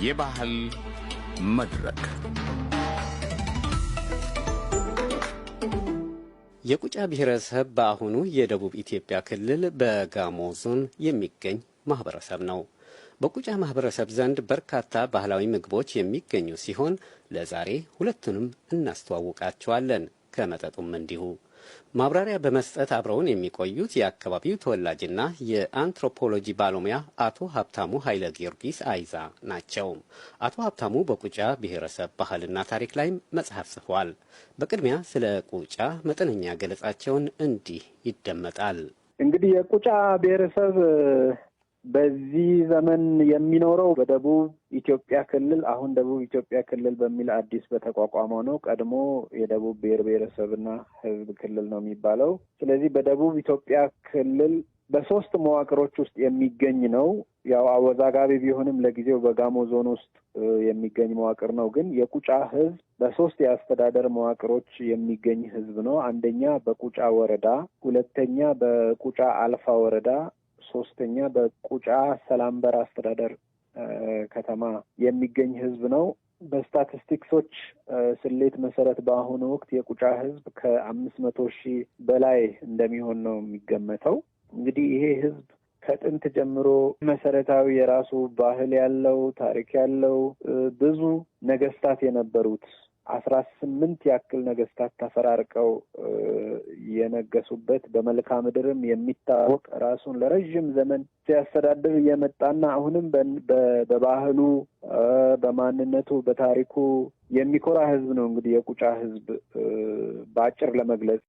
የባህል መድረክ የቁጫ ብሔረሰብ በአሁኑ የደቡብ ኢትዮጵያ ክልል በጋሞ ዞን የሚገኝ ማህበረሰብ ነው። በቁጫ ማህበረሰብ ዘንድ በርካታ ባህላዊ ምግቦች የሚገኙ ሲሆን ለዛሬ ሁለቱንም እናስተዋውቃቸዋለን። ከመጠጡም እንዲሁ ማብራሪያ በመስጠት አብረውን የሚቆዩት የአካባቢው ተወላጅና የአንትሮፖሎጂ ባለሙያ አቶ ሀብታሙ ኃይለ ጊዮርጊስ አይዛ ናቸው። አቶ ሀብታሙ በቁጫ ብሔረሰብ ባህልና ታሪክ ላይ መጽሐፍ ጽፏል። በቅድሚያ ስለ ቁጫ መጠነኛ ገለጻቸውን እንዲህ ይደመጣል። እንግዲህ የቁጫ ብሔረሰብ በዚህ ዘመን የሚኖረው በደቡብ ኢትዮጵያ ክልል አሁን ደቡብ ኢትዮጵያ ክልል በሚል አዲስ በተቋቋመው ነው። ቀድሞ የደቡብ ብሔር ብሔረሰብና ሕዝብ ክልል ነው የሚባለው። ስለዚህ በደቡብ ኢትዮጵያ ክልል በሶስት መዋቅሮች ውስጥ የሚገኝ ነው። ያው አወዛጋቢ ቢሆንም ለጊዜው በጋሞ ዞን ውስጥ የሚገኝ መዋቅር ነው። ግን የቁጫ ሕዝብ በሶስት የአስተዳደር መዋቅሮች የሚገኝ ሕዝብ ነው። አንደኛ በቁጫ ወረዳ፣ ሁለተኛ በቁጫ አልፋ ወረዳ፣ ሶስተኛ በቁጫ ሰላምበር አስተዳደር ከተማ የሚገኝ ህዝብ ነው። በስታቲስቲክሶች ስሌት መሰረት በአሁኑ ወቅት የቁጫ ህዝብ ከ500,000 በላይ እንደሚሆን ነው የሚገመተው። እንግዲህ ይሄ ህዝብ ከጥንት ጀምሮ መሰረታዊ የራሱ ባህል ያለው ታሪክ ያለው ብዙ ነገስታት የነበሩት 18 ያክል ነገስታት ተፈራርቀው የነገሱበት በመልክዓ ምድርም የሚታወቅ ራሱን ለረጅም ዘመን ሲያስተዳድር የመጣና አሁንም በባህሉ በማንነቱ በታሪኩ የሚኮራ ህዝብ ነው። እንግዲህ የቁጫ ህዝብ በአጭር ለመግለጽ